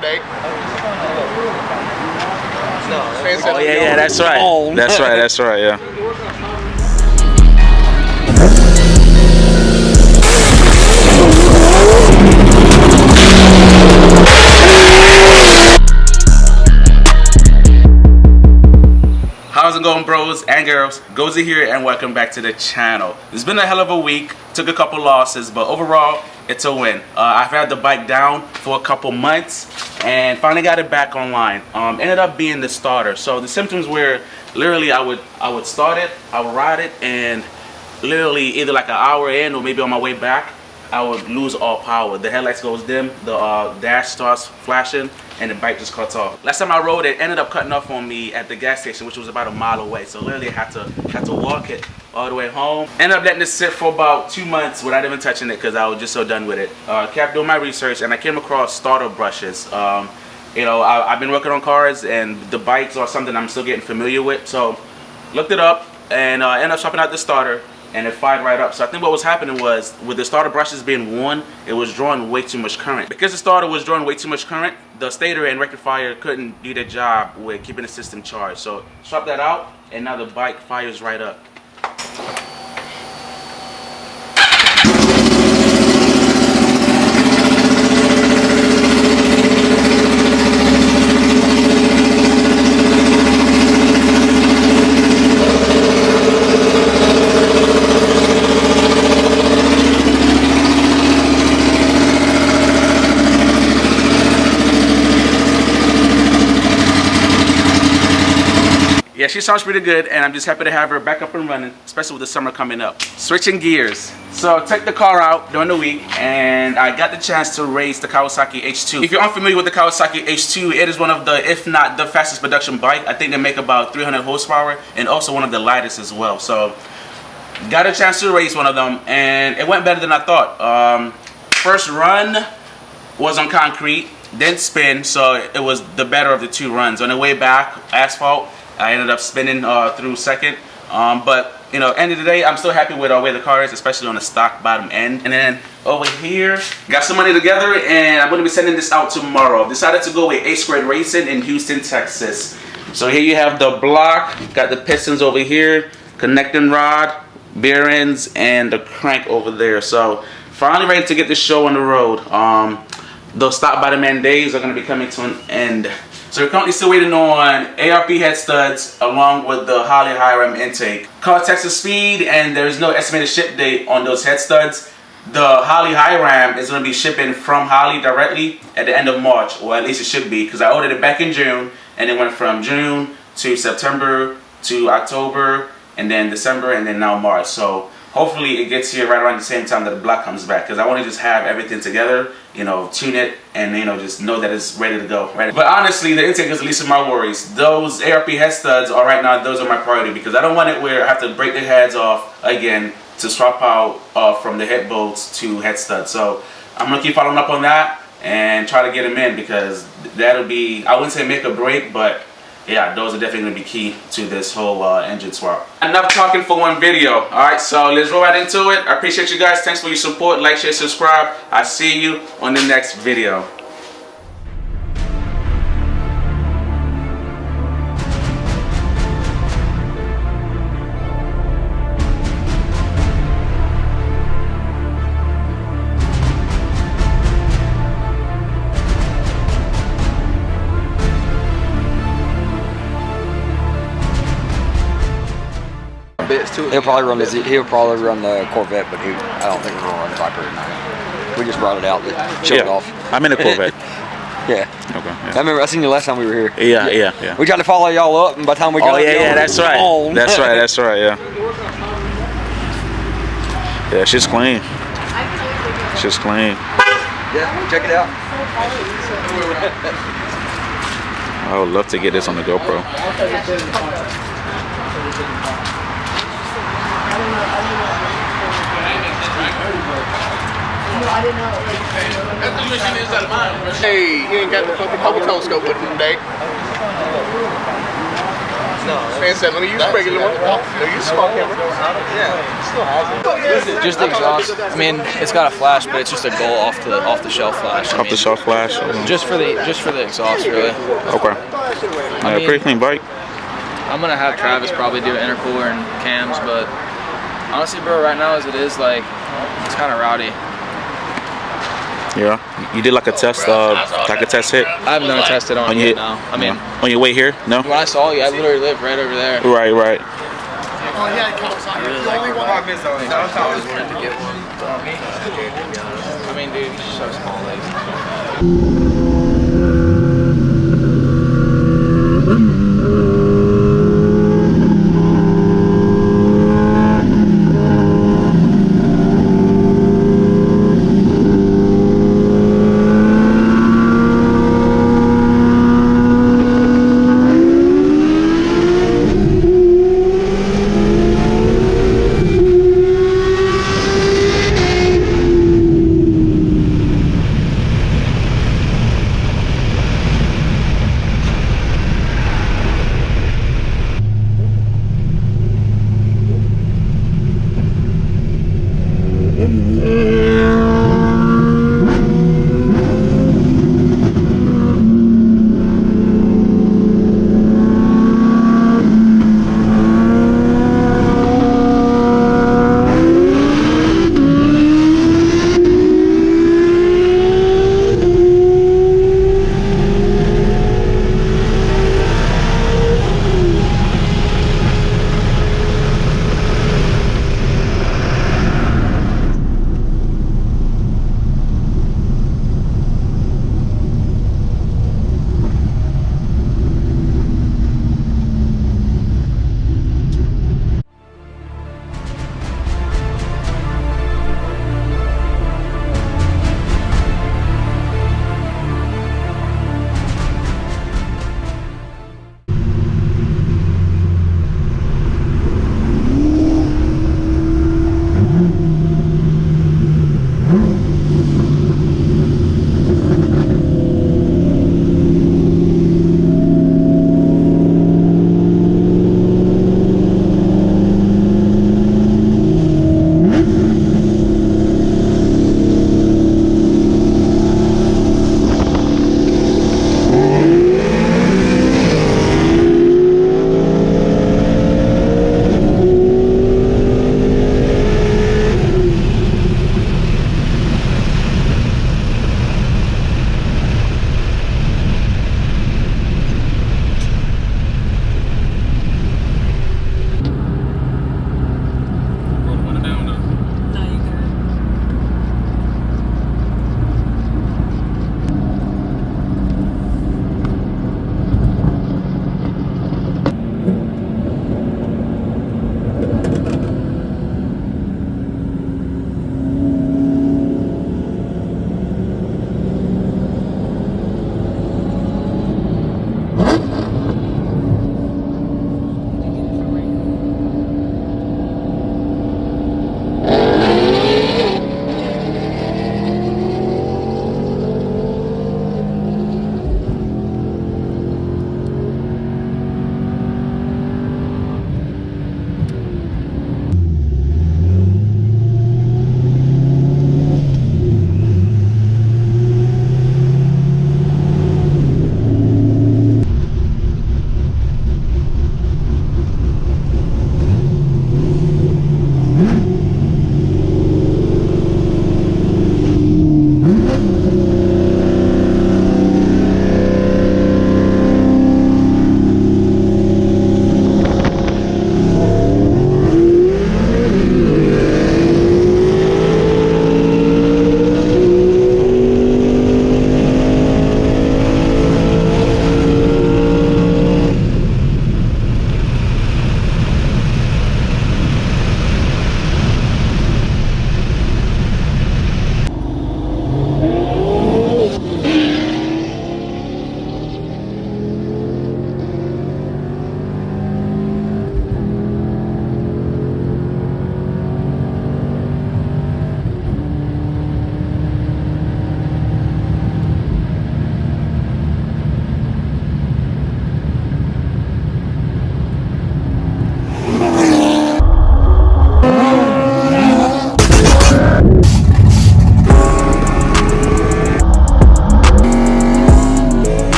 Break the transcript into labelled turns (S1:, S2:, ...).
S1: date.
S2: Oh yeah, that's right. That's right, yeah. How's it going, bros and girls? Gozy here, and welcome back to the channel. It's been a hell of a week. Took a couple losses, but overall, it's a win. I've had the bike down for a couple months and finally got it back online. Ended up being the starter. So the symptoms were literally I would start it, I would ride it, and literally either like an hour in or maybe on my way back, I would lose all power. The headlights goes dim, the dash starts flashing, and the bike just cuts off. Last time I rode it, ended up cutting off on me at the gas station, which was about a mile away. So literally I had to walk it all the way home. Ended up letting it sit for about 2 months without even touching it because I was just so done with it. Kept doing my research and I came across starter brushes. You know, I've been working on cars and the bikes are something I'm still getting familiar with. So looked it up and ended up shopping out the starter. And it fired right up. So I think what was happening was, with the starter brushes being worn, it was drawing way too much current. Because the starter was drawing way too much current, the stator and rectifier couldn't do their job with keeping the system charged. So swap that out, and now the bike fires right up. Yeah, she sounds pretty good, and I'm just happy to have her back up and running, especially with the summer coming up. Switching gears. So I took the car out during the week, and I got the chance to race the Kawasaki H2. If you're unfamiliar with the Kawasaki H2, it is one of the, if not the fastest production bike. I think they make about 300 horsepower, and also one of the lightest as well. So got a chance to race one of them, and it went better than I thought. First run was on concrete, then spin, so it was the better of the two runs. On the way back, asphalt. I ended up spinning through second, but you know, end of the day, I'm still happy with where the car is, especially on the stock bottom end. And then over here, got some money together, and I'm going to be sending this out tomorrow. Decided to go with A Squared Racing in Houston, Texas. So here you have the block, got the pistons over here, connecting rod, bearings, and the crank over there. So finally ready to get this show on the road. Those stock bottom end days are going to be coming to an end. So we're currently still waiting on ARP head studs along with the Holley high rim intake. Car Texas speed, and there's no estimated ship date on those head studs. The Holley high rim is going to be shipping from Holley directly at the end of March, or at least it should be, because I ordered it back in June, and it went from June to September to October, and then December, and then now March. So hopefully it gets here right around the same time that the block comes back, because I want to just have everything together, you know, tune it, and you know, just know that it's ready to go. Right? But honestly, the intake is the least of my worries. Those ARP head studs are right now, those are my priority, because I don't want it where I have to break the heads off again to swap out from the head bolts to head studs. So I'm gonna keep following up on that and try to get them in, because that'll be, I wouldn't say make or break, but yeah, those are definitely going to be key to this whole engine swap. Enough talking for one video. Alright, so let's roll right into it. I appreciate you guys. Thanks for your support. Like, share, subscribe. I'll see you on the next video.
S3: He'll probably run the Corvette, but I don't think we're gonna run the Viper tonight. We just brought it out to show it off.
S2: I'm in a Corvette.
S3: Yeah.
S2: Okay. Yeah.
S3: I remember I seen you last time we were here.
S2: Yeah.
S3: We tried to follow y'all up, and by the time we got
S2: that's right. That's right. Yeah. Yeah, she's clean. She's clean.
S3: Yeah, check it out.
S2: I would love to get this on the GoPro.
S1: Hey, you ain't got the fucking double telescope with him today. Man said, let me use regular one. No, use small camera. Yeah, still has it.
S4: Just the exhaust. I mean, it's got a flash, but it's just a gold off the shelf flash.
S5: Off the shelf flash.
S4: Just for the exhaust, really.
S5: Okay.
S4: I mean,
S5: pretty clean bike.
S4: I'm gonna have Travis probably do intercooler and cams, but honestly, bro, right now as it is, like, it's kind of rowdy.
S5: Yeah. You did like a test, hit.
S4: I haven't done a test it on yet now. I mean,
S5: on your way here? No.
S4: when I saw you, I literally live right over there.
S5: Right, right.
S1: Oh, yeah, Kawasaki. The only one.
S4: I always wanted to get one. I mean, dude, he's so small legs.